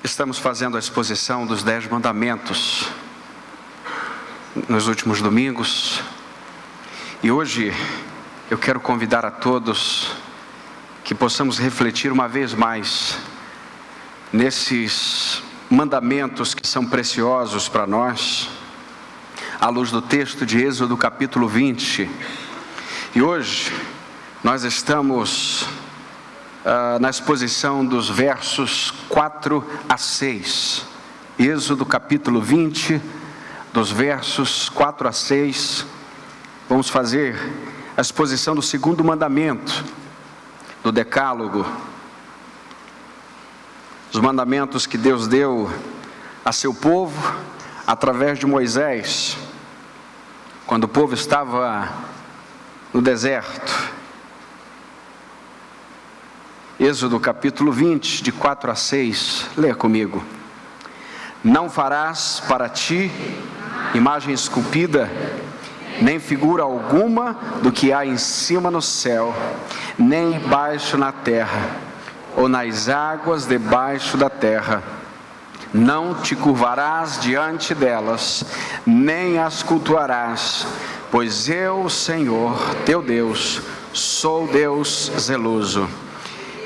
Estamos fazendo a exposição dos 10 mandamentos nos últimos domingos, e hoje eu quero convidar a todos que possamos refletir uma vez mais nesses mandamentos que são preciosos para nós, à luz do texto de Êxodo capítulo 20. E hoje nós estamos na exposição dos versos 4 a 6, Êxodo capítulo 20, dos versos 4 a 6, vamos fazer a exposição do segundo mandamento, do Decálogo, os mandamentos que Deus deu a seu povo, através de Moisés, quando o povo estava no deserto. Êxodo capítulo 20, de 4 a 6, leia comigo. Não farás para ti imagem esculpida, nem figura alguma do que há em cima no céu, nem embaixo na terra, ou nas águas debaixo da terra. Não te curvarás diante delas, nem as cultuarás, pois eu, Senhor, teu Deus, sou Deus zeloso.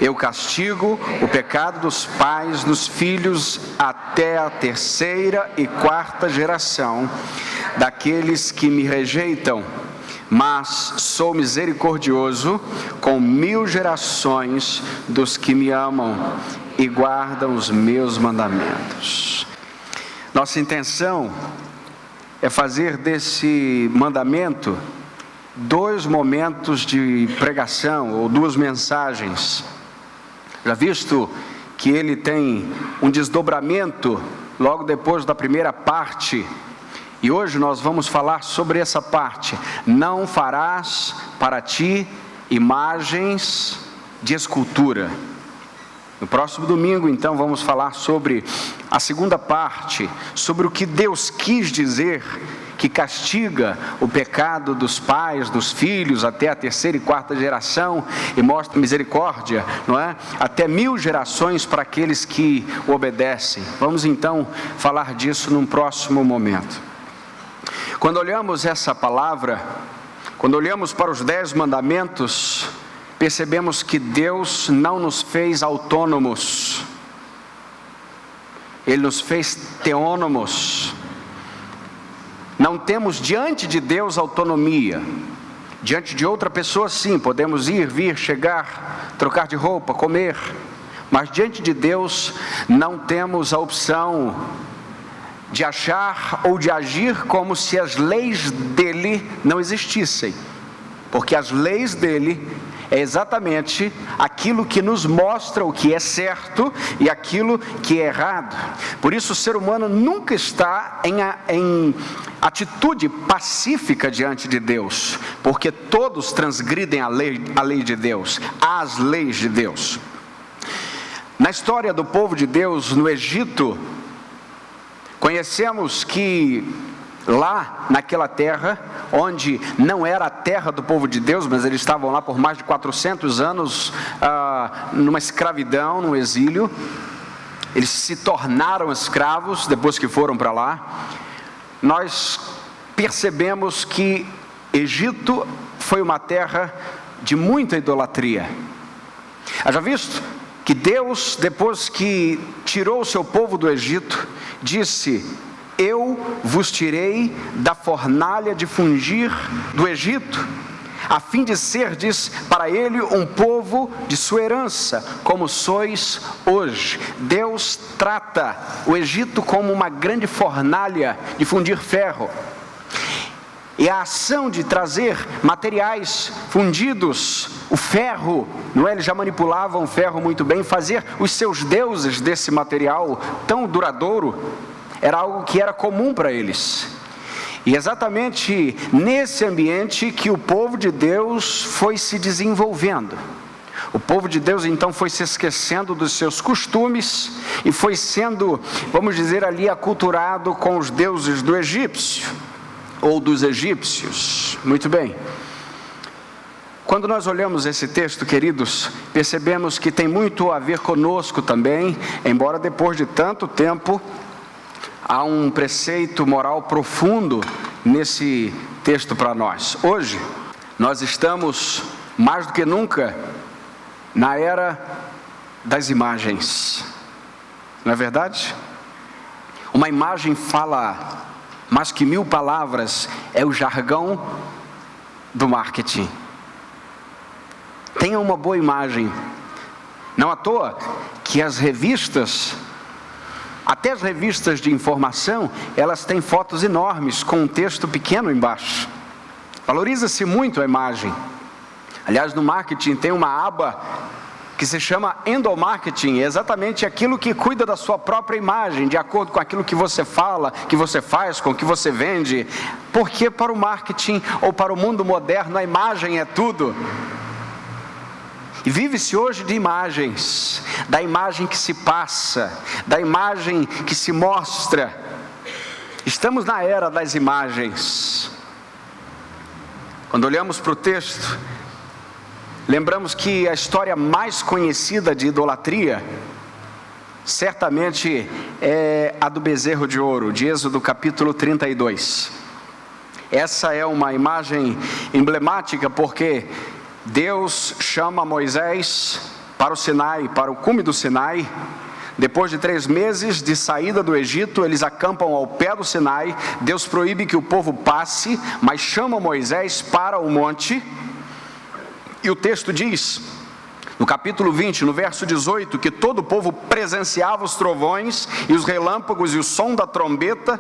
Eu castigo o pecado dos pais nos filhos até a 3ª e 4ª geração daqueles que me rejeitam, mas sou misericordioso com 1000 gerações dos que me amam e guardam os meus mandamentos. Nossa intenção é fazer desse mandamento 2 momentos de pregação, ou 2 mensagens. Já visto que ele tem um desdobramento logo depois da primeira parte, e hoje nós vamos falar sobre essa parte. Não farás para ti imagens de escultura. No próximo domingo, então, vamos falar sobre a segunda parte, sobre o que Deus quis dizer que castiga o pecado dos pais, dos filhos, até a 3ª e 4ª geração, e mostra misericórdia, não é? Até 1000 gerações para aqueles que o obedecem. Vamos então falar disso num próximo momento. Quando olhamos essa palavra, quando olhamos para os 10 mandamentos, percebemos que Deus não nos fez autônomos, Ele nos fez teônomos. Não temos diante de Deus autonomia. Diante de outra pessoa, sim, podemos ir, vir, chegar, trocar de roupa, comer, mas diante de Deus não temos a opção de achar ou de agir como se as leis dele não existissem, porque as leis dele é exatamente aquilo que nos mostra o que é certo e aquilo que é errado. Por isso o ser humano nunca está em atitude pacífica diante de Deus, porque todos transgridem a lei de Deus, as leis de Deus. Na história do povo de Deus no Egito, conhecemos que lá naquela terra, onde não era a terra do povo de Deus, mas eles estavam lá por mais de 400 anos, numa escravidão, num exílio. Eles se tornaram escravos depois que foram para lá. Nós percebemos que Egito foi uma terra de muita idolatria. Já visto que Deus, depois que tirou o seu povo do Egito, disse: eu vos tirei da fornalha de fungir do Egito, a fim de serdes para ele um povo de sua herança, como sois hoje. Deus trata o Egito como uma grande fornalha de fundir ferro. E a ação de trazer materiais fundidos, o ferro, não é? Eles já manipulavam o ferro muito bem, fazer os seus deuses desse material tão duradouro, era algo que era comum para eles. E exatamente nesse ambiente que o povo de Deus foi se desenvolvendo. O povo de Deus então foi se esquecendo dos seus costumes e foi sendo, vamos dizer ali, aculturado com os deuses do egípcio, ou dos egípcios. Muito bem. Quando nós olhamos esse texto, queridos, percebemos que tem muito a ver conosco também, embora depois de tanto tempo, há um preceito moral profundo nesse texto para nós. Hoje, nós estamos, mais do que nunca, na era das imagens. Não é verdade? Uma imagem fala mais que 1000 palavras, é o jargão do marketing. Tenha uma boa imagem. Não à toa que as revistas, até as revistas de informação, elas têm fotos enormes com um texto pequeno embaixo. Valoriza-se muito a imagem. Aliás, no marketing tem uma aba que se chama endomarketing, é exatamente aquilo que cuida da sua própria imagem, de acordo com aquilo que você fala, que você faz, com o que você vende. Porque para o marketing ou para o mundo moderno, a imagem é tudo. E vive-se hoje de imagens, da imagem que se passa, da imagem que se mostra. Estamos na era das imagens. Quando olhamos para o texto, lembramos que a história mais conhecida de idolatria, certamente é a do bezerro de ouro, de Êxodo capítulo 32. Essa é uma imagem emblemática porque Deus chama Moisés para o Sinai, para o cume do Sinai. Depois de 3 meses de saída do Egito, eles acampam ao pé do Sinai. Deus proíbe que o povo passe, mas chama Moisés para o monte. E o texto diz, no capítulo 20, no verso 18, que todo o povo presenciava os trovões e os relâmpagos e o som da trombeta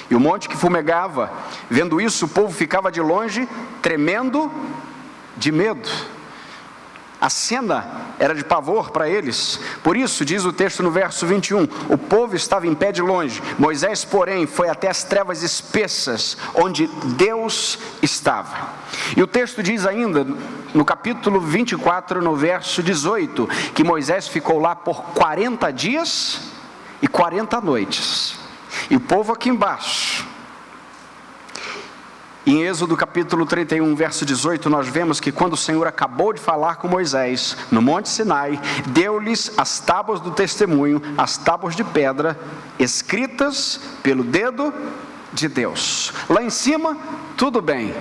e o monte que fumegava. Vendo isso, o povo ficava de longe, tremendo de medo. A cena era de pavor para eles. Por isso, diz o texto no verso 21, o povo estava em pé de longe. Moisés, porém, foi até as trevas espessas, onde Deus estava. E o texto diz ainda, no capítulo 24, no verso 18, que Moisés ficou lá por 40 dias e 40 noites. E o povo aqui embaixo. Em Êxodo capítulo 31, verso 18, nós vemos que quando o Senhor acabou de falar com Moisés, no monte Sinai, deu-lhes as tábuas do testemunho, as tábuas de pedra, escritas pelo dedo de Deus. Lá em cima, tudo bem.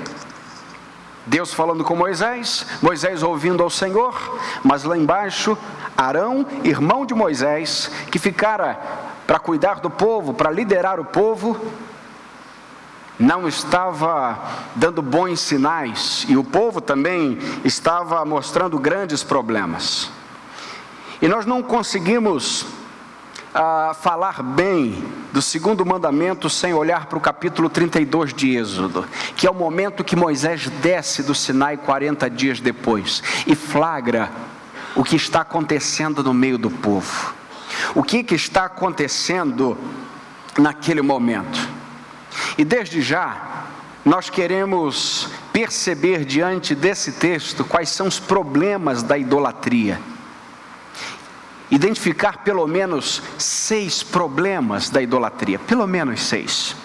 Deus falando com Moisés, Moisés ouvindo ao Senhor, mas lá embaixo, Arão, irmão de Moisés, que ficara para cuidar do povo, para liderar o povo, não estava dando bons sinais, e o povo também estava mostrando grandes problemas. E nós não conseguimos falar bem do segundo mandamento sem olhar para o capítulo 32 de Êxodo, que é o momento que Moisés desce do Sinai 40 dias depois, e flagra o que está acontecendo no meio do povo. O que está acontecendo naquele momento? E desde já, nós queremos perceber diante desse texto quais são os problemas da idolatria. Identificar pelo menos 6 problemas da idolatria, pelo menos 6.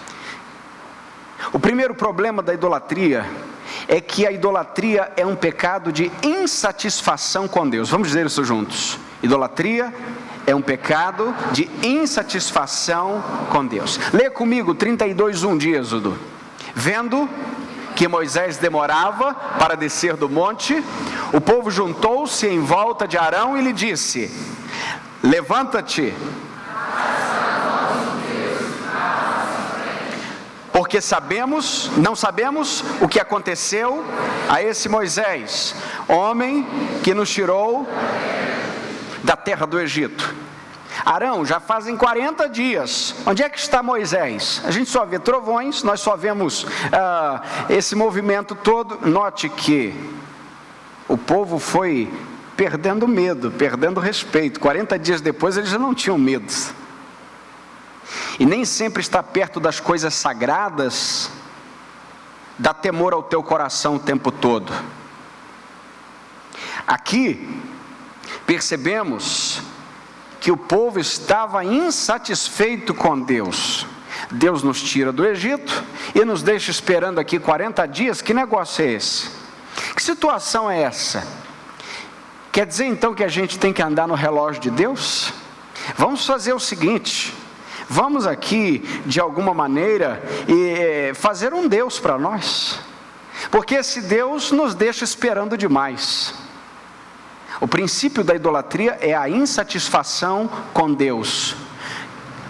O primeiro problema da idolatria é que a idolatria é um pecado de insatisfação com Deus. Vamos dizer isso juntos. Idolatria é um pecado de insatisfação com Deus. Leia comigo 32:1 de Êxodo. Vendo que Moisés demorava para descer do monte, o povo juntou-se em volta de Arão e lhe disse: levanta-te, porque não sabemos o que aconteceu a esse Moisés, homem que nos tirou da terra do Egito. Arão, já fazem 40 dias, onde é que está Moisés? A gente só vê trovões, nós só vemos esse movimento todo. Note que o povo foi perdendo medo, perdendo respeito. 40 dias depois eles já não tinham medo. E nem sempre estar perto das coisas sagradas dá temor ao teu coração o tempo todo. Aqui percebemos que o povo estava insatisfeito com Deus. Deus nos tira do Egito e nos deixa esperando aqui 40 dias. Que negócio é esse? Que situação é essa? Quer dizer então que a gente tem que andar no relógio de Deus? Vamos fazer o seguinte: vamos aqui, de alguma maneira, fazer um Deus para nós, porque esse Deus nos deixa esperando demais. O princípio da idolatria é a insatisfação com Deus.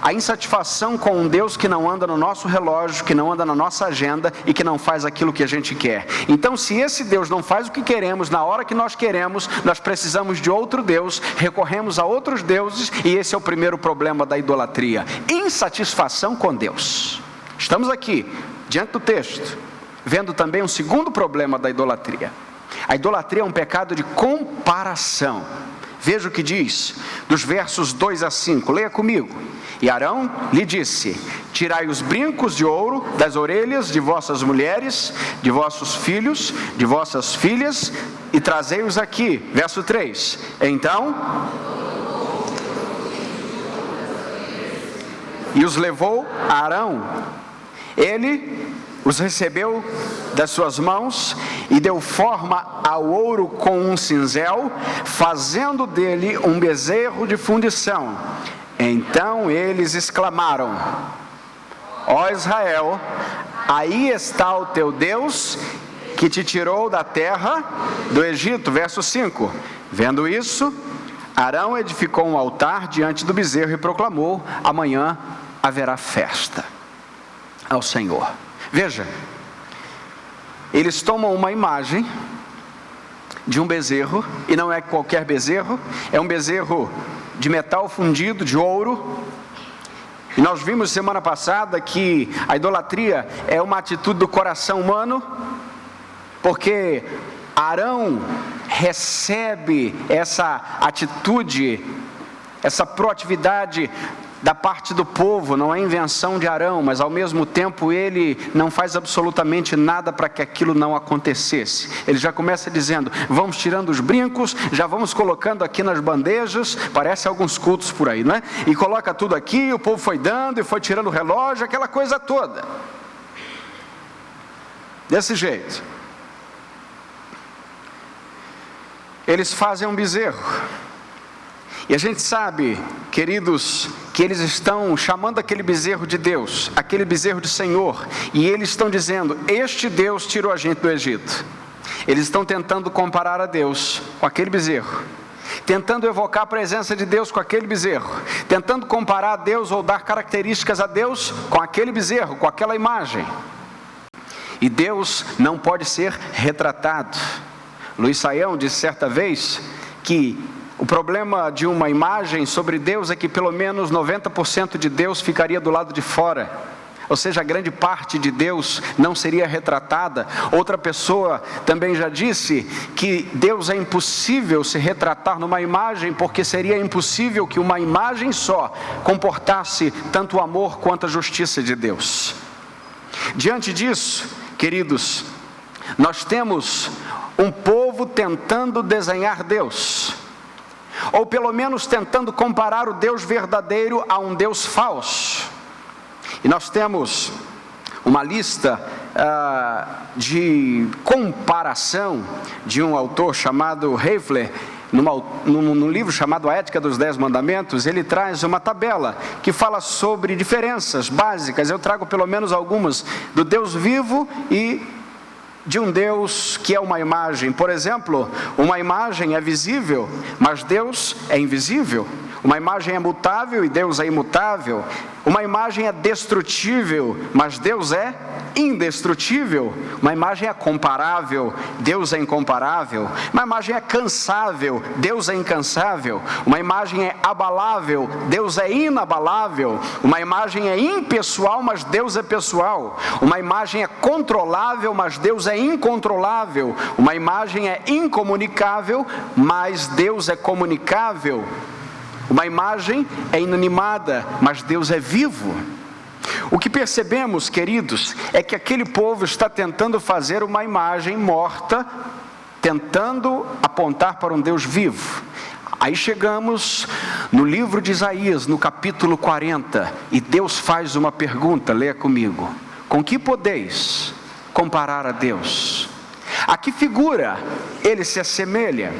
A insatisfação com um Deus que não anda no nosso relógio, que não anda na nossa agenda e que não faz aquilo que a gente quer. Então, se esse Deus não faz o que queremos, na hora que nós queremos, nós precisamos de outro Deus, recorremos a outros deuses, e esse é o primeiro problema da idolatria: insatisfação com Deus. Estamos aqui, diante do texto, vendo também um segundo problema da idolatria. A idolatria é um pecado de comparação. Veja o que diz, dos versos 2 a 5, leia comigo. E Arão lhe disse: tirai os brincos de ouro das orelhas de vossas mulheres, de vossos filhos, de vossas filhas, e trazei-os aqui. Verso 3, então, e os levou a Arão. Ele os recebeu das suas mãos e deu forma ao ouro com um cinzel, fazendo dele um bezerro de fundição. Então eles exclamaram: ó Israel, aí está o teu Deus, que te tirou da terra do Egito. Verso 5, vendo isso, Arão edificou um altar diante do bezerro e proclamou: amanhã haverá festa ao Senhor. Veja, eles tomam uma imagem de um bezerro, e não é qualquer bezerro, é um bezerro de metal fundido, de ouro. E nós vimos semana passada que a idolatria é uma atitude do coração humano, porque Arão recebe essa atitude, essa proatividade da parte do povo. Não é invenção de Arão, mas ao mesmo tempo ele não faz absolutamente nada para que aquilo não acontecesse. Ele já começa dizendo: vamos tirando os brincos, já vamos colocando aqui nas bandejas, parece alguns cultos por aí, não é? E coloca tudo aqui, o povo foi dando e foi tirando o relógio, aquela coisa toda. Desse jeito. Eles fazem um bezerro. E a gente sabe, queridos, que eles estão chamando aquele bezerro de Deus, aquele bezerro de Senhor, e eles estão dizendo: este Deus tirou a gente do Egito. Eles estão tentando comparar a Deus com aquele bezerro, tentando evocar a presença de Deus com aquele bezerro, tentando comparar a Deus ou dar características a Deus com aquele bezerro, com aquela imagem. E Deus não pode ser retratado. Luiz Saião disse certa vez que o problema de uma imagem sobre Deus é que pelo menos 90% de Deus ficaria do lado de fora. Ou seja, a grande parte de Deus não seria retratada. Outra pessoa também já disse que Deus é impossível se retratar numa imagem, porque seria impossível que uma imagem só comportasse tanto o amor quanto a justiça de Deus. Diante disso, queridos, nós temos um povo tentando desenhar Deus, ou pelo menos tentando comparar o Deus verdadeiro a um Deus falso. E nós temos uma lista de comparação de um autor chamado Heifler, num livro chamado A Ética dos 10 Mandamentos. Ele traz uma tabela que fala sobre diferenças básicas. Eu trago pelo menos algumas: do Deus vivo e de um Deus que é uma imagem. Por exemplo, uma imagem é visível, mas Deus é invisível. Uma imagem é mutável e Deus é imutável. Uma imagem é destrutível, mas Deus é indestrutível. Uma imagem é comparável, Deus é incomparável. Uma imagem é cansável, Deus é incansável. Uma imagem é abalável, Deus é inabalável. Uma imagem é impessoal, mas Deus é pessoal. Uma imagem é controlável, mas Deus é incontrolável. Uma imagem é incomunicável, mas Deus é comunicável. Uma imagem é inanimada, mas Deus é vivo. O que percebemos, queridos, é que aquele povo está tentando fazer uma imagem morta, tentando apontar para um Deus vivo. Aí chegamos no livro de Isaías, no capítulo 40, e Deus faz uma pergunta, leia comigo: com que podeis comparar a Deus? A que figura ele se assemelha?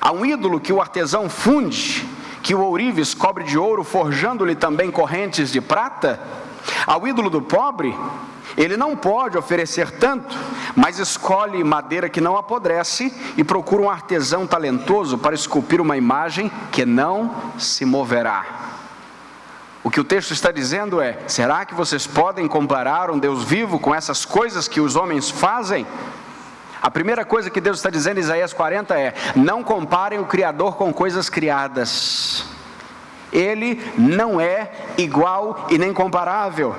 A um ídolo que o artesão funde, que o ourives cobre de ouro, forjando-lhe também correntes de prata? Ao ídolo do pobre, ele não pode oferecer tanto, mas escolhe madeira que não apodrece e procura um artesão talentoso para esculpir uma imagem que não se moverá. O que o texto está dizendo é: será que vocês podem comparar um Deus vivo com essas coisas que os homens fazem? A primeira coisa que Deus está dizendo em Isaías 40 é: não comparem o Criador com coisas criadas. Ele não é igual e nem comparável.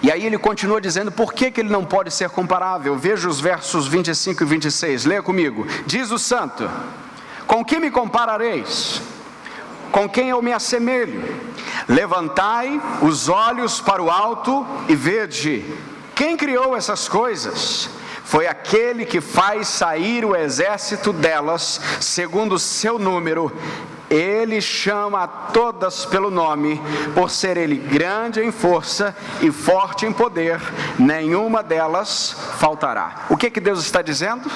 E aí ele continua dizendo por que ele não pode ser comparável. Veja os versos 25 e 26, leia comigo. Diz o santo: com que me comparareis? Com quem eu me assemelho? Levantai os olhos para o alto e vede. Quem criou essas coisas? Foi aquele que faz sair o exército delas, segundo o seu número. Ele chama a todas pelo nome, por ser ele grande em força e forte em poder, nenhuma delas faltará. O que Deus está dizendo?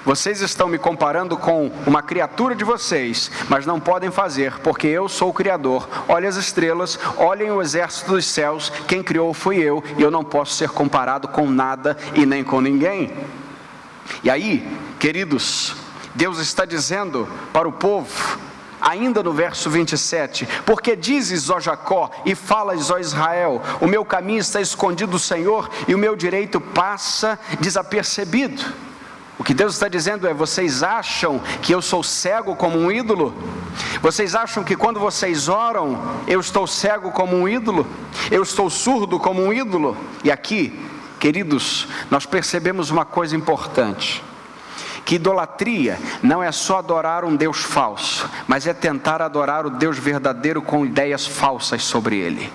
Vocês estão me comparando com uma criatura de vocês, mas não podem fazer, porque eu sou o Criador. Olhem as estrelas, olhem o exército dos céus, quem criou fui eu, e eu não posso ser comparado com nada e nem com ninguém. E aí, queridos, Deus está dizendo para o povo, ainda no verso 27, porque dizes, ó Jacó, e falas, ó Israel, o meu caminho está escondido do Senhor, e o meu direito passa desapercebido. O que Deus está dizendo é: vocês acham que eu sou cego como um ídolo? Vocês acham que quando vocês oram, eu estou cego como um ídolo? Eu estou surdo como um ídolo? E aqui, queridos, nós percebemos uma coisa importante: que idolatria não é só adorar um Deus falso, mas é tentar adorar o Deus verdadeiro com ideias falsas sobre ele.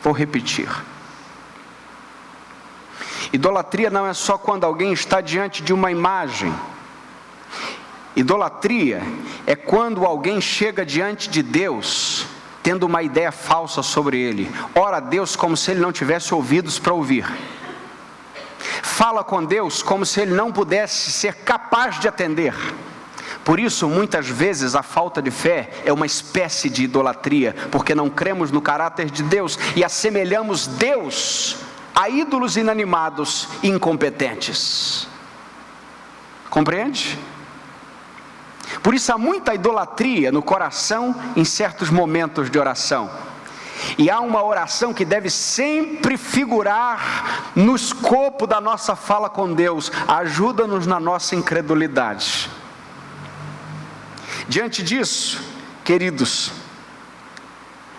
Vou repetir. Idolatria não é só quando alguém está diante de uma imagem. Idolatria é quando alguém chega diante de Deus tendo uma ideia falsa sobre ele. Ora a Deus como se ele não tivesse ouvidos para ouvir. Fala com Deus como se ele não pudesse ser capaz de atender. Por isso, muitas vezes, a falta de fé é uma espécie de idolatria, porque não cremos no caráter de Deus e assemelhamos Deus a ídolos inanimados e incompetentes. Compreende? Por isso há muita idolatria no coração em certos momentos de oração. E há uma oração que deve sempre figurar no escopo da nossa fala com Deus: ajuda-nos na nossa incredulidade. Diante disso, queridos,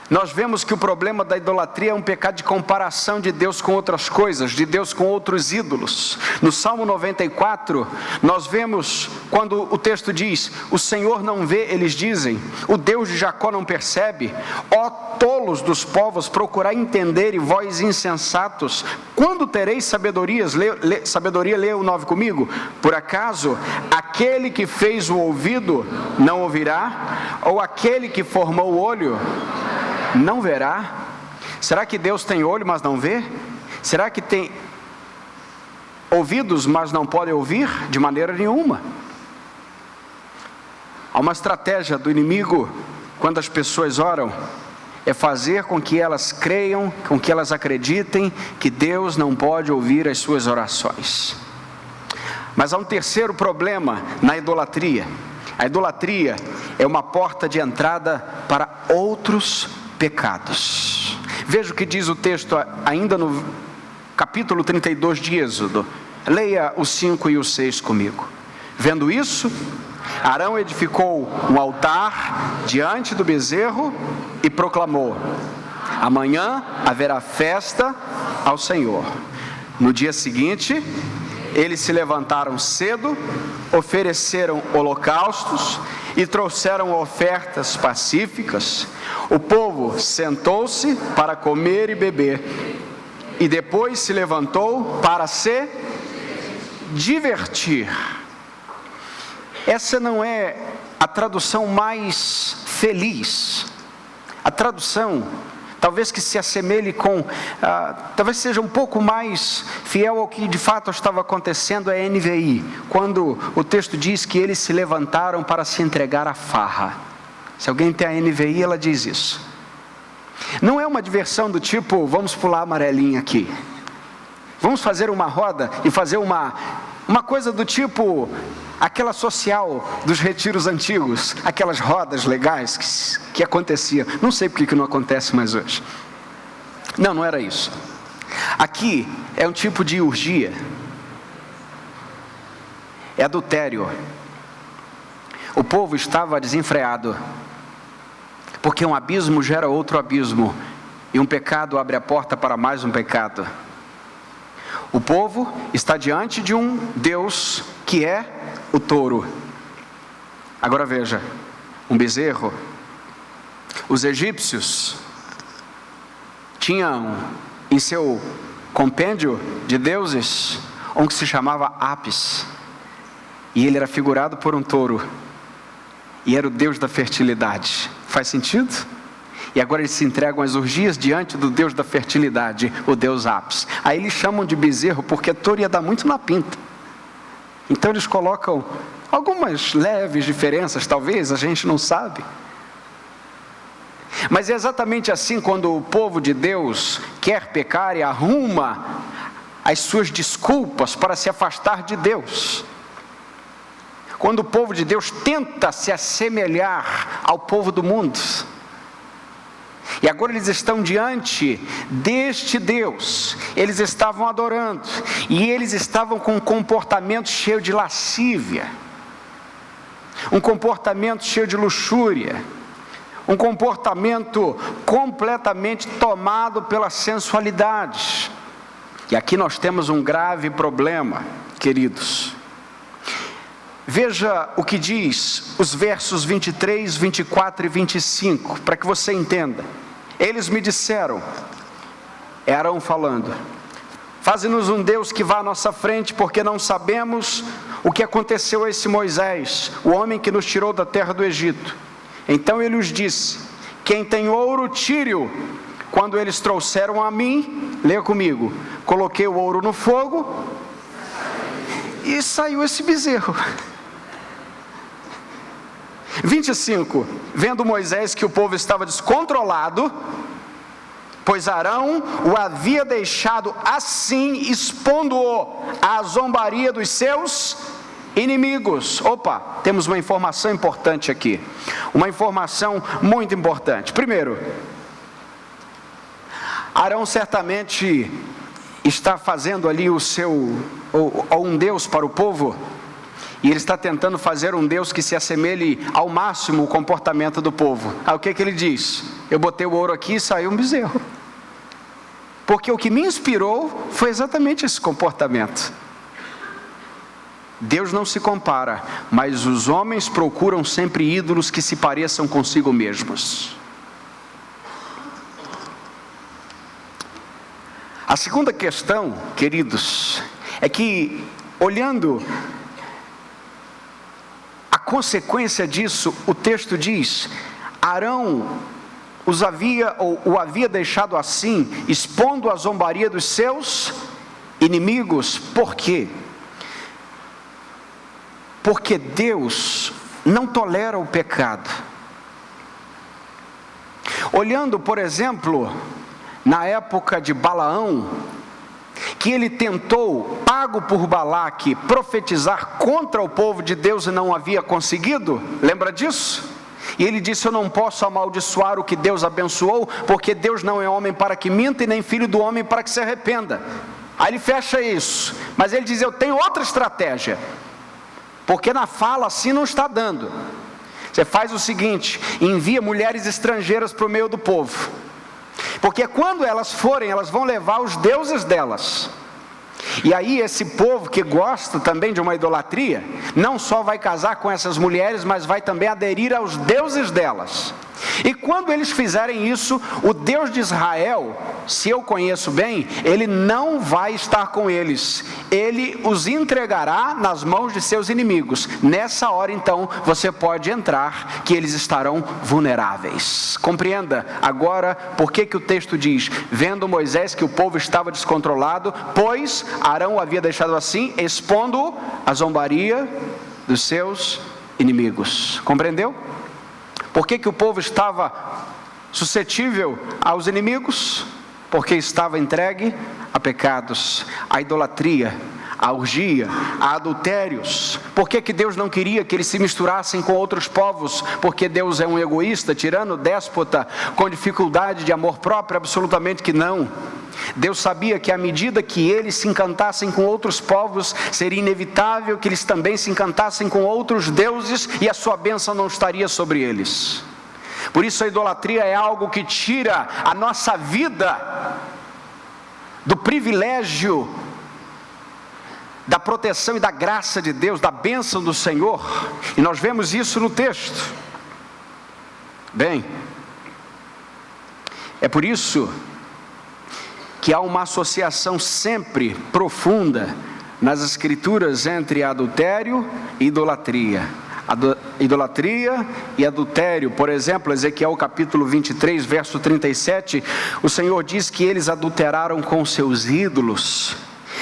nós vemos que o problema da idolatria é um pecado de comparação de Deus com outras coisas, de Deus com outros ídolos. No Salmo 94, nós vemos quando o texto diz: o Senhor não vê, eles dizem, o Deus de Jacó não percebe. Ó tolos dos povos, procurai entender, e vós insensatos, quando tereis sabedoria? Leia o 9 comigo. Por acaso aquele que fez o ouvido não ouvirá? Ou aquele que formou o olho não verá? Será que Deus tem olho, mas não vê? Será que tem ouvidos, mas não pode ouvir? De maneira nenhuma. Há uma estratégia do inimigo, quando as pessoas oram, é fazer com que elas creiam, com que elas acreditem que Deus não pode ouvir as suas orações. Mas há um terceiro problema na idolatria. A idolatria é uma porta de entrada para outros pecados. Veja o que diz o texto ainda no capítulo 32 de Êxodo. Leia o 5 e o 6 comigo. Vendo isso, Arão edificou um altar diante do bezerro e proclamou: amanhã haverá festa ao Senhor. No dia seguinte, eles se levantaram cedo, ofereceram holocaustos e trouxeram ofertas pacíficas. O povo sentou-se para comer e beber, e depois se levantou para se divertir. Essa não é a tradução mais feliz. A tradução talvez que se assemelhe com, talvez seja um pouco mais fiel ao que de fato estava acontecendo, é a NVI, quando o texto diz que eles se levantaram para se entregar à farra. Se alguém tem a NVI, ela diz isso. Não é uma diversão do tipo, vamos pular a amarelinha aqui, vamos fazer uma roda e fazer uma coisa do tipo, aquela social dos retiros antigos, aquelas rodas legais que aconteciam. Não sei porque que não acontece mais hoje. Não era isso. Aqui é um tipo de orgia, é adultério. O povo estava desenfreado, porque um abismo gera outro abismo, e um pecado abre a porta para mais um pecado. O povo está diante de um Deus que é o touro. Agora veja, um bezerro. Os egípcios tinham em seu compêndio de deuses um que se chamava Apis, e ele era figurado por um touro, e era o deus da fertilidade. Faz sentido? E agora eles se entregam às orgias diante do deus da fertilidade, o deus Apis. Aí eles chamam de bezerro porque touro ia dar muito na pinta. Então eles colocam algumas leves diferenças, talvez, a gente não sabe. Mas é exatamente assim quando o povo de Deus quer pecar e arruma as suas desculpas para se afastar de Deus. Quando o povo de Deus tenta se assemelhar ao povo do mundo. E agora eles estão diante deste Deus, eles estavam adorando, e eles estavam com um comportamento cheio de lascívia, um comportamento cheio de luxúria, um comportamento completamente tomado pela sensualidade. E aqui nós temos um grave problema, queridos. Veja o que diz os versos 23, 24 e 25, para que você entenda. Eles me disseram, é Arão falando, faze-nos um Deus que vá à nossa frente, porque não sabemos o que aconteceu a esse Moisés, o homem que nos tirou da terra do Egito. Então ele os disse, quem tem ouro, tire-o. Quando eles trouxeram a mim, leia comigo, coloquei o ouro no fogo, e saiu esse bezerro. 25, vendo Moisés que o povo estava descontrolado, pois Arão o havia deixado assim, expondo-o à zombaria dos seus inimigos. Opa, temos uma informação importante aqui, uma informação muito importante. Primeiro, Arão certamente está fazendo ali um Deus para o povo, e ele está tentando fazer um Deus que se assemelhe ao máximo ao comportamento do povo. Aí o que ele diz? Eu botei o ouro aqui e saiu um bezerro. Porque o que me inspirou foi exatamente esse comportamento. Deus não se compara, mas os homens procuram sempre ídolos que se pareçam consigo mesmos. A segunda questão, queridos, é que, olhando a consequência disso, o texto diz, Arão o havia deixado assim, expondo a zombaria dos seus inimigos. Por quê? Porque Deus não tolera o pecado. Olhando, por exemplo, na época de Balaão, que ele tentou, pago por Balaque, profetizar contra o povo de Deus e não havia conseguido, lembra disso? E ele disse, eu não posso amaldiçoar o que Deus abençoou, porque Deus não é homem para que minta, e nem filho do homem para que se arrependa. Aí ele fecha isso, mas ele diz, eu tenho outra estratégia, porque na fala assim não está dando. Você faz o seguinte, envia mulheres estrangeiras para o meio do povo, porque quando elas forem, elas vão levar os deuses delas. E aí esse povo que gosta também de uma idolatria, não só vai casar com essas mulheres, mas vai também aderir aos deuses delas. E quando eles fizerem isso, o Deus de Israel, se eu conheço bem, Ele não vai estar com eles. Ele os entregará nas mãos de seus inimigos. Nessa hora, então, você pode entrar, que eles estarão vulneráveis. Compreenda agora por que o texto diz: vendo Moisés que o povo estava descontrolado, pois Arão o havia deixado assim, expondo a zombaria dos seus inimigos. Compreendeu? Por que o povo estava suscetível aos inimigos? Porque estava entregue a pecados, a idolatria, a orgia, a adultérios. Por que Deus não queria que eles se misturassem com outros povos? Porque Deus é um egoísta, tirano, déspota, com dificuldade de amor próprio? Absolutamente que não. Deus sabia que à medida que eles se encantassem com outros povos, seria inevitável que eles também se encantassem com outros deuses, e a sua bênção não estaria sobre eles. Por isso a idolatria é algo que tira a nossa vida do privilégio, da proteção e da graça de Deus, da bênção do Senhor, e nós vemos isso no texto. Bem, é por isso que há uma associação sempre profunda nas Escrituras entre adultério e idolatria. Idolatria e adultério. Por exemplo, Ezequiel capítulo 23, verso 37, o Senhor diz que eles adulteraram com seus ídolos.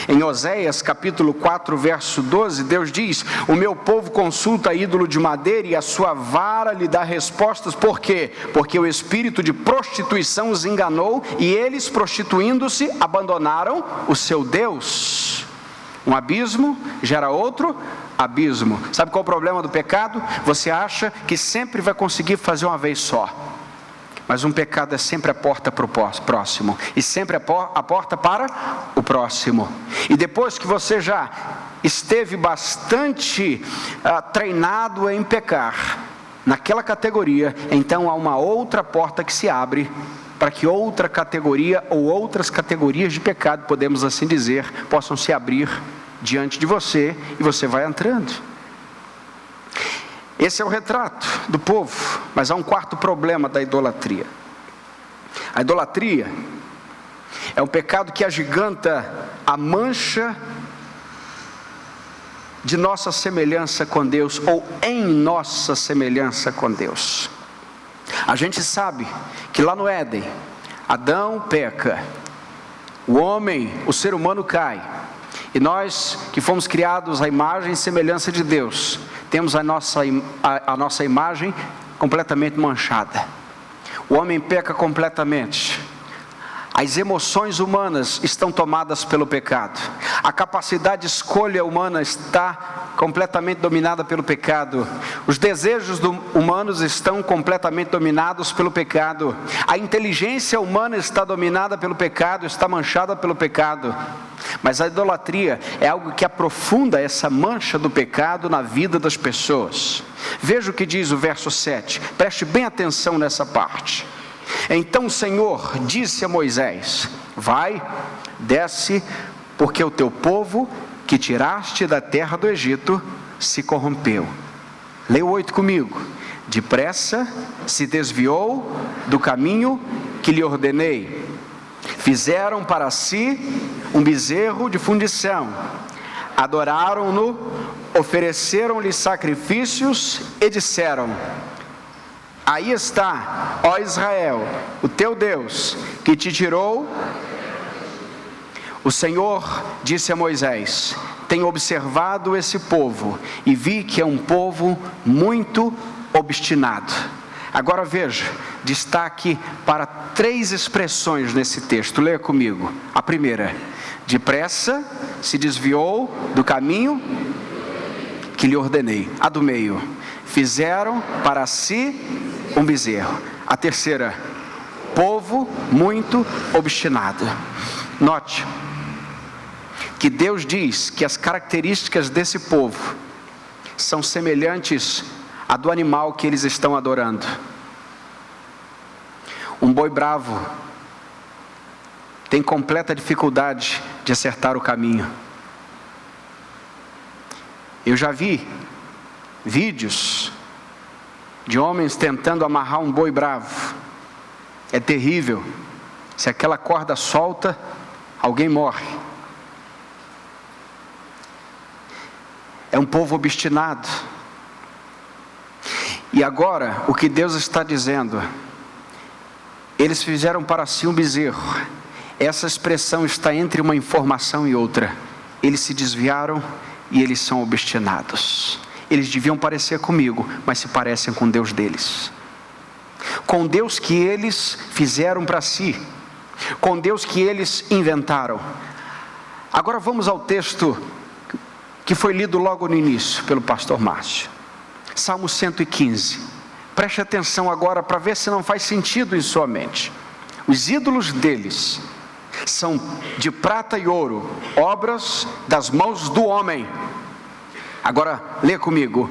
Em Oséias capítulo 4, verso 12, Deus diz: o meu povo consulta ídolo de madeira e a sua vara lhe dá respostas. Por quê? Porque o espírito de prostituição os enganou, e eles, prostituindo-se, abandonaram o seu Deus. Um abismo gera outro abismo. Sabe qual é o problema do pecado? Você acha que sempre vai conseguir fazer uma vez só. Mas um pecado é sempre a porta para o próximo, e sempre a porta para o próximo. E depois que você já esteve bastante treinado em pecar naquela categoria, então há uma outra porta que se abre para que outra categoria ou outras categorias de pecado, podemos assim dizer, possam se abrir diante de você, e você vai entrando. Esse é o retrato do povo. Mas há um quarto problema da idolatria. A idolatria é um pecado que agiganta a mancha de nossa semelhança com Deus, ou em nossa semelhança com Deus. A gente sabe que lá no Éden, Adão peca, o homem, o ser humano cai, e nós que fomos criados à imagem e semelhança de Deus, temos a nossa imagem completamente manchada. O homem peca completamente. As emoções humanas estão tomadas pelo pecado. A capacidade de escolha humana está completamente dominada pelo pecado. Os desejos humanos estão completamente dominados pelo pecado. A inteligência humana está dominada pelo pecado, está manchada pelo pecado. Mas a idolatria é algo que aprofunda essa mancha do pecado na vida das pessoas. Veja o que diz o verso 7. Preste bem atenção nessa parte. Então o Senhor disse a Moisés: vai, desce, porque o teu povo que tiraste da terra do Egito se corrompeu. Leia o 8 comigo. Depressa se desviou do caminho que lhe ordenei. Fizeram para si um bezerro de fundição, adoraram-no, ofereceram-lhe sacrifícios e disseram: aí está, ó Israel, o teu Deus, que te tirou. O Senhor disse a Moisés: tenho observado esse povo e vi que é um povo muito obstinado. Agora veja, destaque para 3 expressões nesse texto, leia comigo. A primeira: depressa se desviou do caminho que lhe ordenei. A do meio: fizeram para si um bezerro. A terceira: povo muito obstinado. Note que Deus diz que as características desse povo são semelhantes à do animal que eles estão adorando. Um boi bravo tem completa dificuldade de acertar o caminho. Eu já vi vídeos de homens tentando amarrar um boi bravo. É terrível. Se aquela corda solta, alguém morre. É um povo obstinado. E agora, o que Deus está dizendo? Eles fizeram para si um bezerro. Essa expressão está entre uma informação e outra. Eles se desviaram e eles são obstinados. Eles deviam parecer comigo, mas se parecem com Deus deles. Com Deus que eles fizeram para si. Com Deus que eles inventaram. Agora vamos ao texto que foi lido logo no início pelo pastor Márcio. Salmo 115. Preste atenção agora para ver se não faz sentido em sua mente. Os ídolos deles são de prata e ouro, obras das mãos do homem. Agora lê comigo.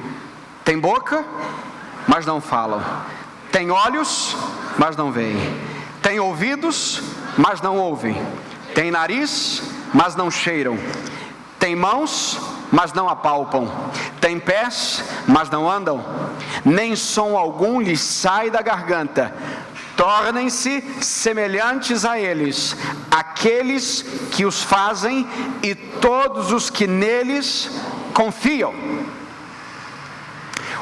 Tem boca, mas não falam. Tem olhos, mas não veem. Tem ouvidos, mas não ouvem. Tem nariz, mas não cheiram. Tem mãos, mas não apalpam. Tem pés, mas não andam. Nem som algum lhes sai da garganta. Tornem-se semelhantes a eles, aqueles que os fazem e todos os que neles confiam.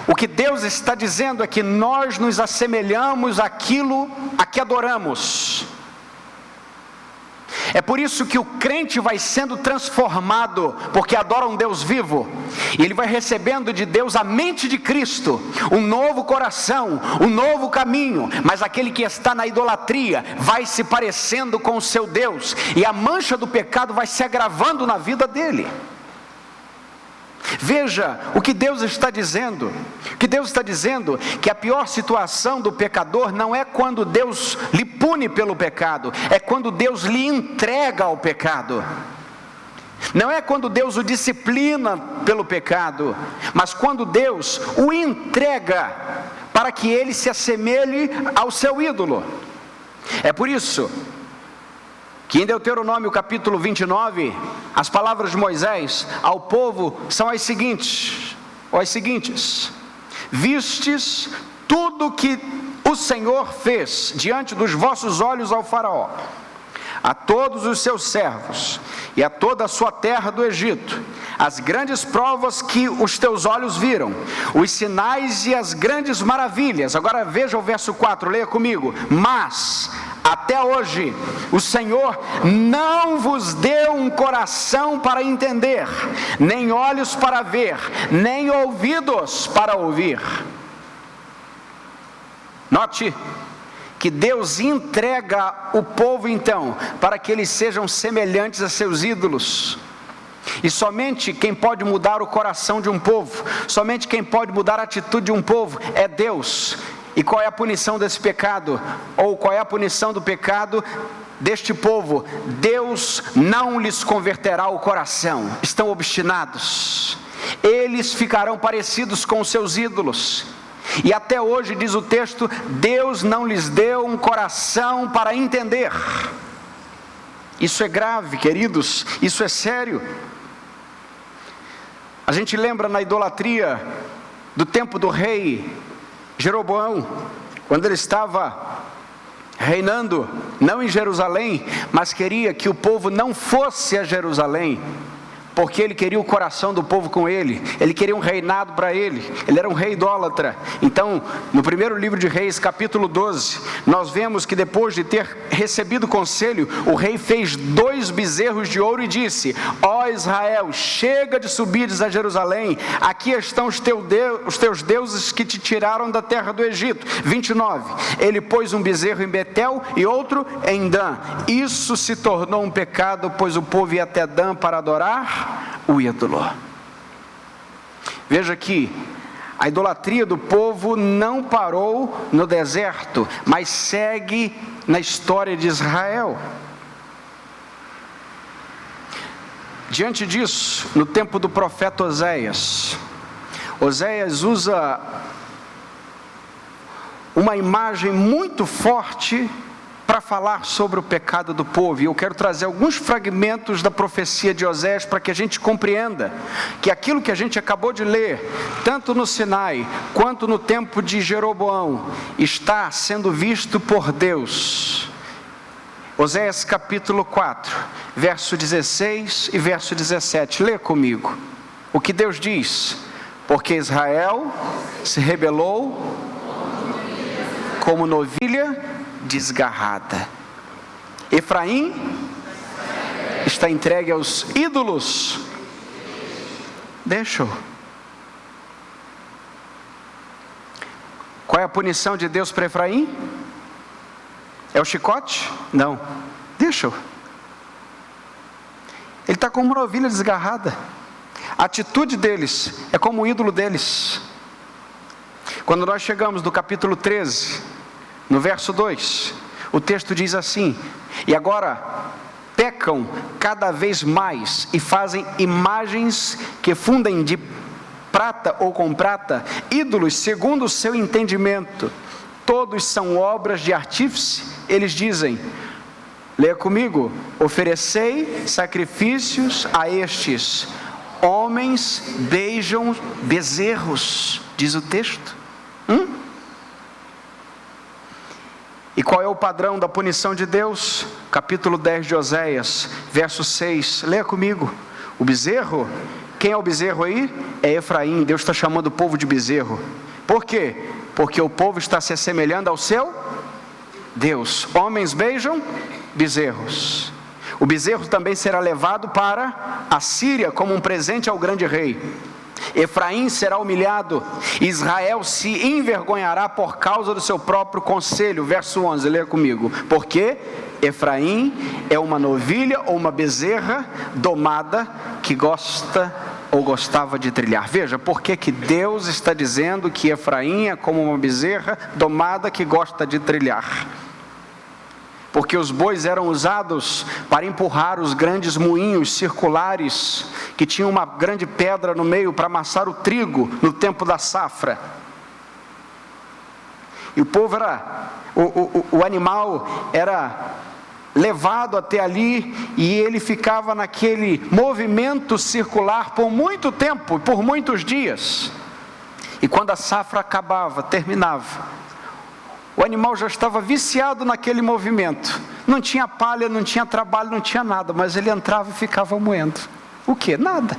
O que Deus está dizendo é que nós nos assemelhamos àquilo a que adoramos. É por isso que o crente vai sendo transformado, porque adora um Deus vivo, e ele vai recebendo de Deus a mente de Cristo, um novo coração, um novo caminho. Mas aquele que está na idolatria vai se parecendo com o seu Deus, e a mancha do pecado vai se agravando na vida dele. Veja o que Deus está dizendo. Que Deus está dizendo que a pior situação do pecador não é quando Deus lhe pune pelo pecado, é quando Deus lhe entrega ao pecado. Não é quando Deus o disciplina pelo pecado, mas quando Deus o entrega para que ele se assemelhe ao seu ídolo. É por isso que em Deuteronômio capítulo 29, as palavras de Moisés ao povo são as seguintes: vistes tudo que o Senhor fez diante dos vossos olhos ao faraó, a todos os seus servos e a toda a sua terra do Egito, as grandes provas que os teus olhos viram, os sinais e as grandes maravilhas. Agora veja o verso 4, leia comigo. Mas até hoje o Senhor não vos deu um coração para entender, nem olhos para ver, nem ouvidos para ouvir. Note que Deus entrega o povo então, para que eles sejam semelhantes a seus ídolos. E somente quem pode mudar o coração de um povo, somente quem pode mudar a atitude de um povo é Deus. E qual é a punição desse pecado? Ou qual é a punição do pecado deste povo? Deus não lhes converterá o coração, estão obstinados. Eles ficarão parecidos com os seus ídolos. E até hoje, diz o texto, Deus não lhes deu um coração para entender. Isso é grave, queridos, isso é sério. A gente lembra na idolatria do tempo do rei Jeroboão, quando ele estava reinando, não em Jerusalém, mas queria que o povo não fosse a Jerusalém, porque ele queria o coração do povo com ele, ele queria um reinado para ele era um rei idólatra. Então, no primeiro livro de Reis, capítulo 12, nós vemos que depois de ter recebido conselho, o rei fez 2 bezerros de ouro e disse: ó Israel, chega de subires a Jerusalém, aqui estão os teus deuses que te tiraram da terra do Egito. 29, ele pôs um bezerro em Betel e outro em Dan. Isso se tornou um pecado, pois o povo ia até Dan para adorar o ídolo. Veja que a idolatria do povo não parou no deserto, mas segue na história de Israel. Diante disso, no tempo do profeta Oséias usa uma imagem muito forte para falar sobre o pecado do povo. E eu quero trazer alguns fragmentos da profecia de Oséias para que a gente compreenda que aquilo que a gente acabou de ler, tanto no Sinai quanto no tempo de Jeroboão, está sendo visto por Deus. Oséias capítulo 4, verso 16 e verso 17. Lê comigo o que Deus diz: porque Israel se rebelou como novilha desgarrada. Efraim está entregue aos ídolos. Deixa-o. Qual é a punição de Deus para Efraim? É o chicote? Não. Deixa-o. Ele está como uma novilha desgarrada. A atitude deles é como o ídolo deles. Quando nós chegamos no capítulo 13, no verso 2, o texto diz assim: e agora pecam cada vez mais e fazem imagens que fundem de prata ou com prata, ídolos segundo o seu entendimento. Todos são obras de artífice. Eles dizem, leia comigo: oferecei sacrifícios a estes. Homens beijam bezerros, diz o texto. E qual é o padrão da punição de Deus? Capítulo 10 de Oséias, verso 6, leia comigo. O bezerro, quem é o bezerro aí? É Efraim. Deus está chamando o povo de bezerro. Por quê? Porque o povo está se assemelhando ao seu Deus. Homens beijam bezerros. O bezerro também será levado para a Síria como um presente ao grande rei. Efraim será humilhado, Israel se envergonhará por causa do seu próprio conselho. Verso 11, leia comigo. Porque Efraim é uma novilha ou uma bezerra domada que gosta ou gostava de trilhar. Veja, por que Deus está dizendo que Efraim é como uma bezerra domada que gosta de trilhar? Porque os bois eram usados para empurrar os grandes moinhos circulares, que tinham uma grande pedra no meio para amassar o trigo no tempo da safra. E o povo o animal era levado até ali, e ele ficava naquele movimento circular por muito tempo, por muitos dias. E quando a safra acabava, terminava, o animal já estava viciado naquele movimento. Não tinha palha, não tinha trabalho, não tinha nada, mas ele entrava e ficava moendo. O que? Nada.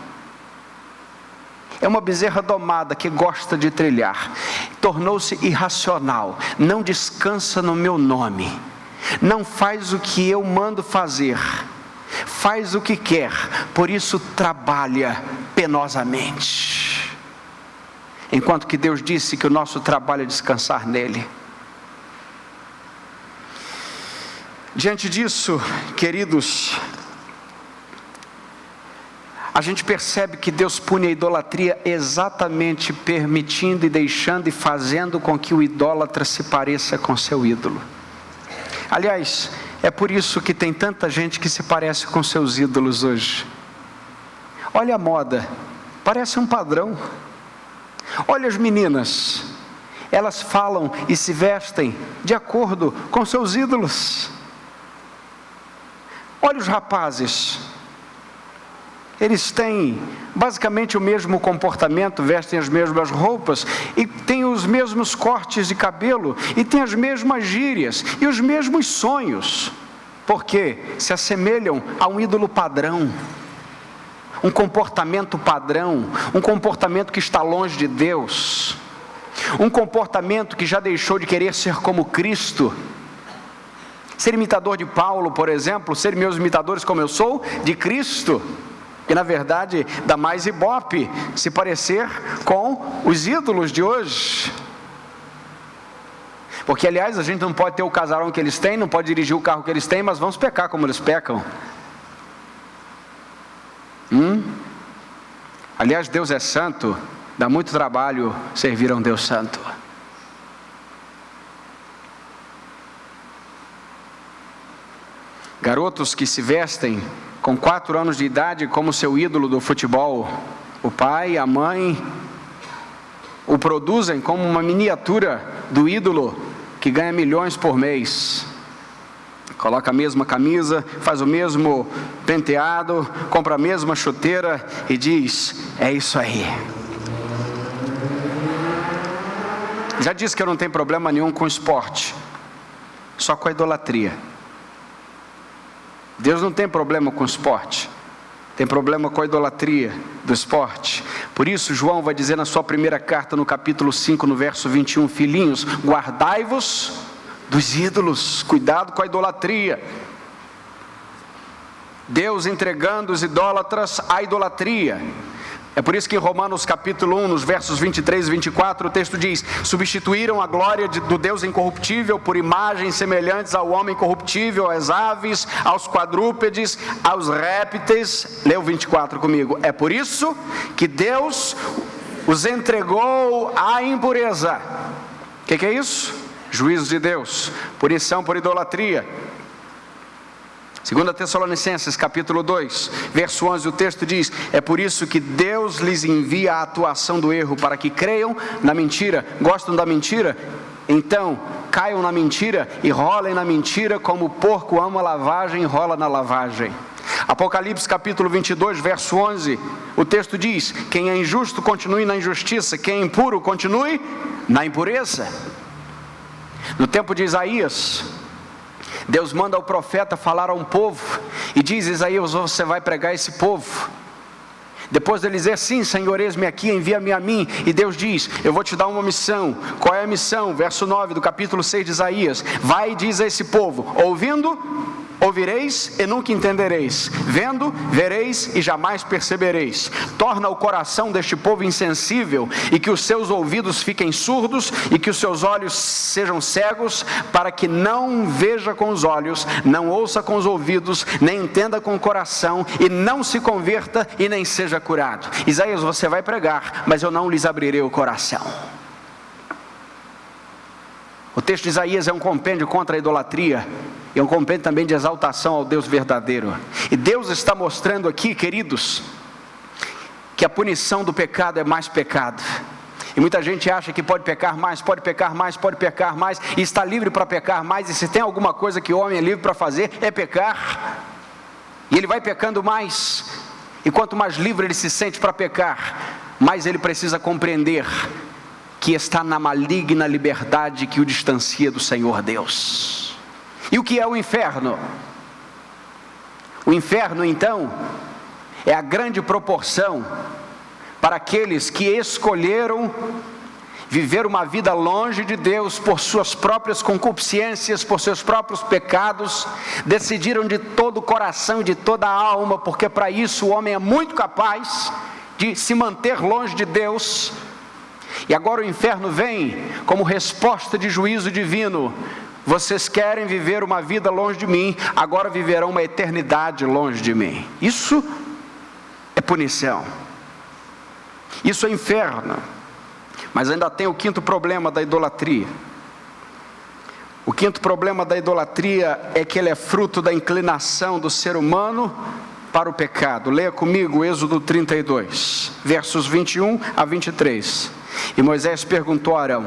É uma bezerra domada que gosta de trilhar. Tornou-se irracional. Não descansa no meu nome. Não faz o que eu mando fazer. Faz o que quer. Por isso trabalha penosamente. Enquanto que Deus disse que o nosso trabalho é descansar nele. Diante disso, queridos, a gente percebe que Deus pune a idolatria exatamente permitindo e deixando e fazendo com que o idólatra se pareça com seu ídolo. Aliás, é por isso que tem tanta gente que se parece com seus ídolos hoje. Olha a moda, parece um padrão. Olha as meninas, elas falam e se vestem de acordo com seus ídolos. Olha os rapazes, eles têm basicamente o mesmo comportamento, vestem as mesmas roupas, e têm os mesmos cortes de cabelo, e têm as mesmas gírias, e os mesmos sonhos, porque se assemelham a um ídolo padrão, um comportamento padrão, um comportamento que está longe de Deus, um comportamento que já deixou de querer ser como Cristo. Ser imitador de Paulo, por exemplo, ser meus imitadores como eu sou de Cristo, e na verdade dá mais ibope se parecer com os ídolos de hoje. Porque aliás a gente não pode ter o casarão que eles têm, não pode dirigir o carro que eles têm, mas vamos pecar como eles pecam. Aliás, Deus é santo, dá muito trabalho servir a um Deus santo. Garotos que se vestem com 4 anos de idade como seu ídolo do futebol, o pai, a mãe, o produzem como uma miniatura do ídolo que ganha milhões por mês. coloca a mesma camisa, faz o mesmo penteado, compra a mesma chuteira e diz: é isso aí. Já disse que eu não tenho problema nenhum com esporte, só com a idolatria. Deus não tem problema com esporte, tem problema com a idolatria do esporte. Por isso João vai dizer na sua primeira carta, no capítulo 5, no verso 21, filhinhos, guardai-vos dos ídolos, cuidado com a idolatria. Deus entregando os idólatras à idolatria. É por isso que em Romanos capítulo 1, nos versos 23 e 24, o texto diz: substituíram a glória do Deus incorruptível por imagens semelhantes ao homem corruptível, às aves, aos quadrúpedes, aos répteis. Lê o 24 comigo. É por isso que Deus os entregou à impureza. O que é isso? Juízo de Deus, punição por idolatria. 2 Tessalonicenses capítulo 2, verso 11, o texto diz: é por isso que Deus lhes envia a atuação do erro, para que creiam na mentira. Gostam da mentira? Então caiam na mentira e rolem na mentira, como o porco ama a lavagem e rola na lavagem. Apocalipse capítulo 22, verso 11, o texto diz: quem é injusto continue na injustiça, quem é impuro continue na impureza. No tempo de Isaías, Deus manda o profeta falar a um povo, e diz: Isaías, você vai pregar esse povo. Depois dele dizer: sim, Senhor, eis-me aqui, envia-me a mim. E Deus diz: eu vou te dar uma missão. Qual é a missão? Verso 9 do capítulo 6 de Isaías: vai e diz a esse povo: ouvindo, ouvireis e nunca entendereis, vendo, vereis e jamais percebereis. Torna o coração deste povo insensível, e que os seus ouvidos fiquem surdos, e que os seus olhos sejam cegos, para que não veja com os olhos, não ouça com os ouvidos, nem entenda com o coração, e não se converta e nem seja curado. Isaías, você vai pregar, mas eu não lhes abrirei o coração. O texto de Isaías é um compêndio contra a idolatria, e é um compêndio também de exaltação ao Deus verdadeiro. E Deus está mostrando aqui, queridos, que a punição do pecado é mais pecado. E muita gente acha que pode pecar mais, pode pecar mais, pode pecar mais, e está livre para pecar mais. E se tem alguma coisa que o homem é livre para fazer, é pecar. E ele vai pecando mais. E quanto mais livre ele se sente para pecar, mais ele precisa compreender que está na maligna liberdade que o distancia do Senhor Deus. E o que é o inferno? O inferno, então, é a grande proporção para aqueles que escolheram viver uma vida longe de Deus por suas próprias concupiscências, por seus próprios pecados, decidiram de todo o coração e de toda a alma, porque para isso o homem é muito capaz de se manter longe de Deus. E agora o inferno vem como resposta de juízo divino. Vocês querem viver uma vida longe de mim, agora viverão uma eternidade longe de mim. Isso é punição. Isso é inferno. Mas ainda tem o quinto problema da idolatria. O quinto problema da idolatria é que ele é fruto da inclinação do ser humano para o pecado. Leia comigo Êxodo 32, versos 21 a 23. E Moisés perguntou a Arão: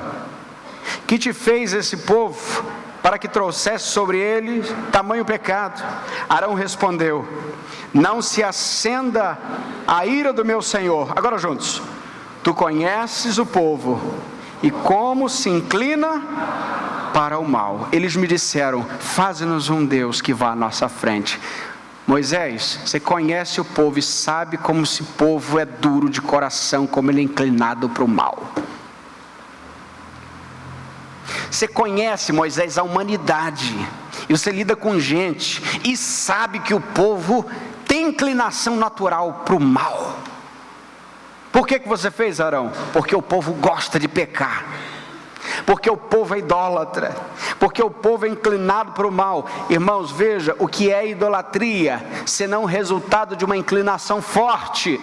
que te fez esse povo para que trouxesse sobre ele tamanho pecado? Arão respondeu: não se acenda a ira do meu Senhor. Agora juntos: tu conheces o povo e como se inclina para o mal. Eles me disseram: faze-nos um Deus que vá à nossa frente. Moisés, você conhece o povo e sabe como esse povo é duro de coração, como ele é inclinado para o mal. Você conhece, Moisés, a humanidade, e você lida com gente, e sabe que o povo tem inclinação natural para o mal. Por que você fez, Arão? Porque o povo gosta de pecar, porque o povo é idólatra, porque o povo é inclinado para o mal. Irmãos, veja, o que é idolatria, senão o resultado de uma inclinação forte.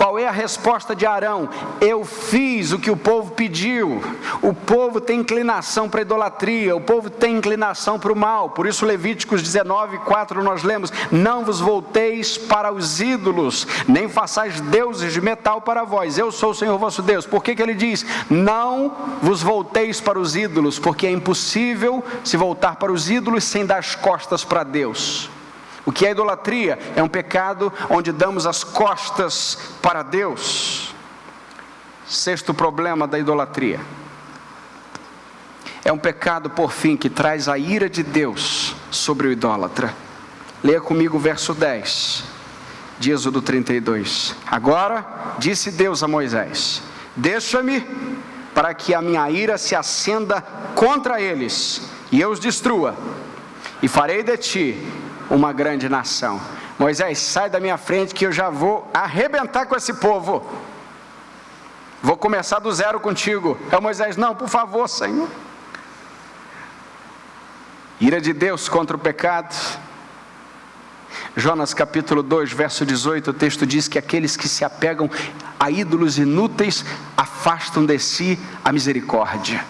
Qual é a resposta de Arão? Eu fiz o que o povo pediu. O povo tem inclinação para a idolatria, o povo tem inclinação para o mal. Por isso Levíticos 19:4 nós lemos: não vos volteis para os ídolos, nem façais deuses de metal para vós, eu sou o Senhor vosso Deus. Por que ele diz, não vos volteis para os ídolos? Porque é impossível se voltar para os ídolos sem dar as costas para Deus. O que é idolatria? É um pecado onde damos as costas para Deus. Sexto problema da idolatria: é um pecado, por fim, que traz a ira de Deus sobre o idólatra. Leia comigo o verso 10 de Êxodo 32. Agora disse Deus a Moisés: deixa-me para que a minha ira se acenda contra eles e eu os destrua, e farei de ti uma grande nação. Moisés, sai da minha frente que eu já vou arrebentar com esse povo. Vou começar do zero contigo. É Moisés, não, por favor, Senhor. Ira de Deus contra o pecado. Jonas capítulo 2, verso 18, o texto diz que aqueles que se apegam a ídolos inúteis afastam de si a misericórdia.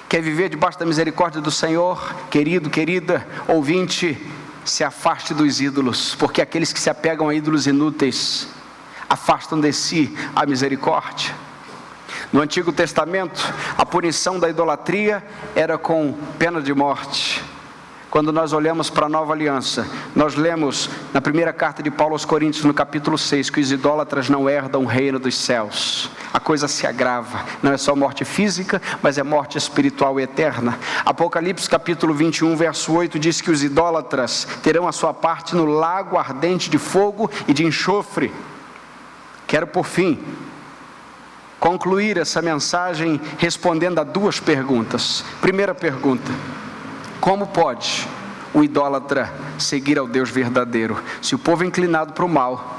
Quer viver debaixo da misericórdia do Senhor? Querido, querida, ouvinte, se afaste dos ídolos, porque aqueles que se apegam a ídolos inúteis afastam de si a misericórdia. No Antigo Testamento, a punição da idolatria era com pena de morte. Quando nós olhamos para a nova aliança, nós lemos na primeira carta de Paulo aos Coríntios, no capítulo 6, que os idólatras não herdam o reino dos céus. A coisa se agrava, não é só morte física, mas é morte espiritual e eterna. Apocalipse capítulo 21, verso 8, diz que os idólatras terão a sua parte no lago ardente de fogo e de enxofre. Quero, por fim, concluir essa mensagem respondendo a duas perguntas. Primeira pergunta: como pode o idólatra seguir ao Deus verdadeiro? Se o povo é inclinado para o mal,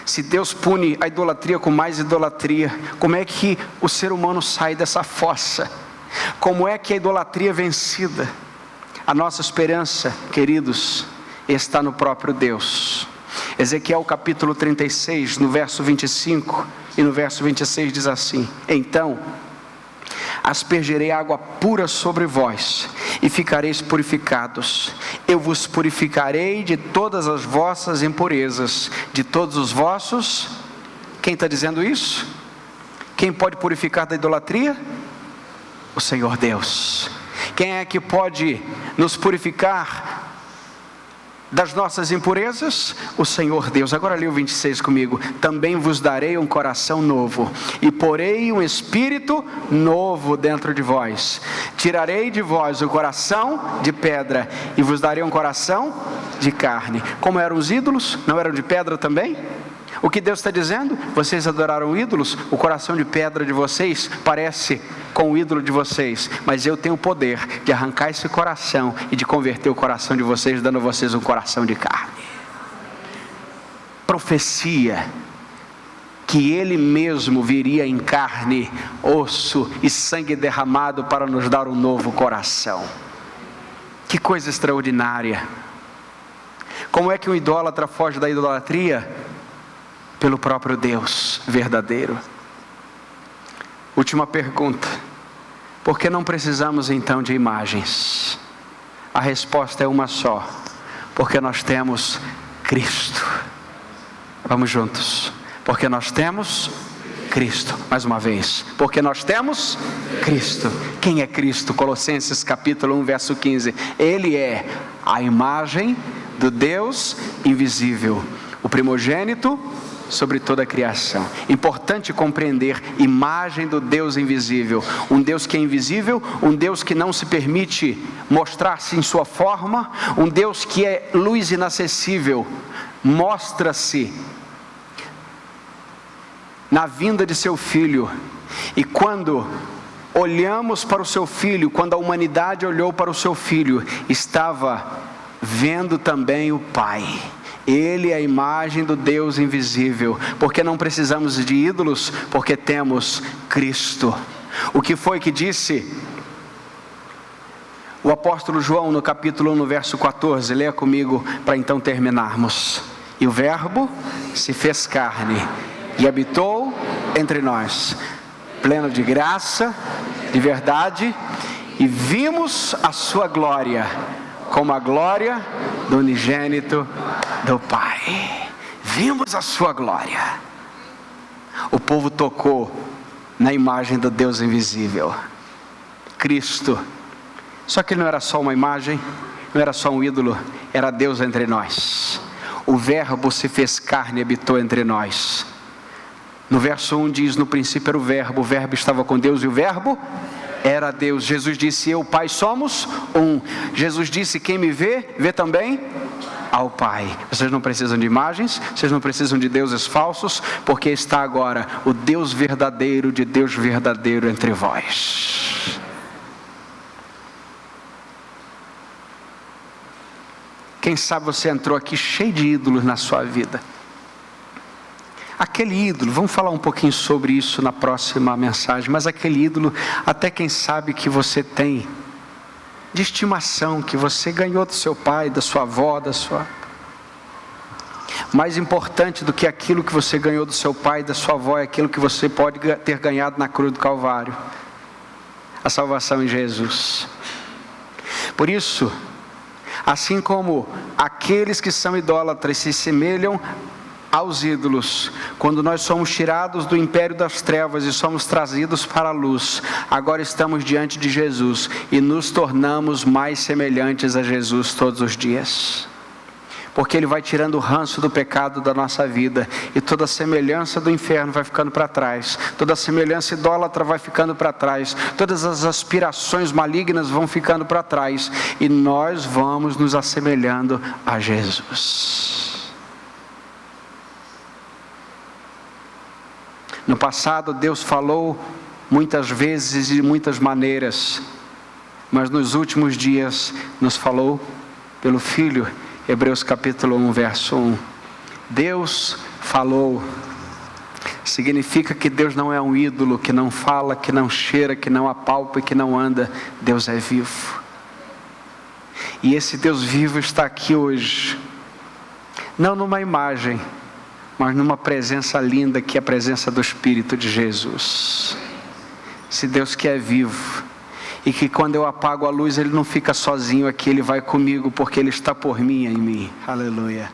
se Deus pune a idolatria com mais idolatria, como é que o ser humano sai dessa fossa? Como é que a idolatria é vencida? A nossa esperança, queridos, está no próprio Deus. Ezequiel capítulo 36, no verso 25 e no verso 26 diz assim: então aspergerei água pura sobre vós, e ficareis purificados. Eu vos purificarei de todas as vossas impurezas, de todos os vossos... Quem está dizendo isso? Quem pode purificar da idolatria? O Senhor Deus. Quem é que pode nos purificar das nossas impurezas? O Senhor Deus. Agora lê o 26 comigo: também vos darei um coração novo, e porei um espírito novo dentro de vós. Tirarei de vós o coração de pedra, e vos darei um coração de carne. Como eram os ídolos? Não eram de pedra também? O que Deus está dizendo? Vocês adoraram ídolos, o coração de pedra de vocês parece com o ídolo de vocês, mas eu tenho o poder de arrancar esse coração e de converter o coração de vocês, dando a vocês um coração de carne. Profecia que Ele mesmo viria em carne, osso e sangue derramado para nos dar um novo coração. Que coisa extraordinária! Como é que um idólatra foge da idolatria? Pelo próprio Deus verdadeiro. Última pergunta: por que não precisamos então de imagens? A resposta é uma só: porque nós temos Cristo. Vamos juntos. Porque nós temos Cristo. Mais uma vez: porque nós temos Cristo. Quem é Cristo? Colossenses capítulo 1, verso 15. Ele é a imagem do Deus invisível, o primogênito sobre toda a criação. Importante compreender: imagem do Deus invisível. Um Deus que é invisível, um Deus que não se permite mostrar-se em sua forma, um Deus que é luz inacessível, mostra-se na vinda de seu Filho. E quando olhamos para o seu Filho, quando a humanidade olhou para o seu Filho, estava vendo também o Pai. Ele é a imagem do Deus invisível. Porque não precisamos de ídolos? Porque temos Cristo. O que foi que disse o apóstolo João no capítulo 1, no verso 14? Leia comigo para então terminarmos. E o Verbo se fez carne e habitou entre nós, pleno de graça, de verdade, e vimos a sua glória, como a glória do unigênito do Pai. Vimos a sua glória. O povo tocou na imagem do Deus invisível, Cristo. Só que ele não era só uma imagem, não era só um ídolo, era Deus entre nós. O Verbo se fez carne e habitou entre nós. No verso 1 diz: no princípio era o Verbo estava com Deus e o Verbo era Deus. Jesus disse: eu e o Pai somos um. Jesus disse: quem me vê, vê também ao Pai. Vocês não precisam de imagens, vocês não precisam de deuses falsos, porque está agora o Deus verdadeiro de Deus verdadeiro entre vós. Quem sabe você entrou aqui cheio de ídolos na sua vida. Aquele ídolo, vamos falar um pouquinho sobre isso na próxima mensagem, mas aquele ídolo, até quem sabe que você tem, de estimação, que você ganhou do seu pai, da sua avó, Mais importante do que aquilo que você ganhou do seu pai e da sua avó, é aquilo que você pode ter ganhado na cruz do Calvário. A salvação em Jesus. Por isso, assim como aqueles que são idólatras se semelham aos ídolos, quando nós somos tirados do império das trevas e somos trazidos para a luz, agora estamos diante de Jesus e nos tornamos mais semelhantes a Jesus todos os dias, porque Ele vai tirando o ranço do pecado da nossa vida, e toda a semelhança do inferno vai ficando para trás, toda a semelhança idólatra vai ficando para trás, todas as aspirações malignas vão ficando para trás, e nós vamos nos assemelhando a Jesus. No passado Deus falou muitas vezes e de muitas maneiras, mas nos últimos dias nos falou pelo Filho. Hebreus capítulo 1, verso 1. Deus falou. Significa que Deus não é um ídolo que não fala, que não cheira, que não apalpa e que não anda. Deus é vivo. E esse Deus vivo está aqui hoje. Não numa imagem, mas numa presença linda, que é a presença do Espírito de Jesus. Esse Deus que é vivo, e que quando eu apago a luz, Ele não fica sozinho aqui, Ele vai comigo, porque Ele está por mim e em mim. Aleluia.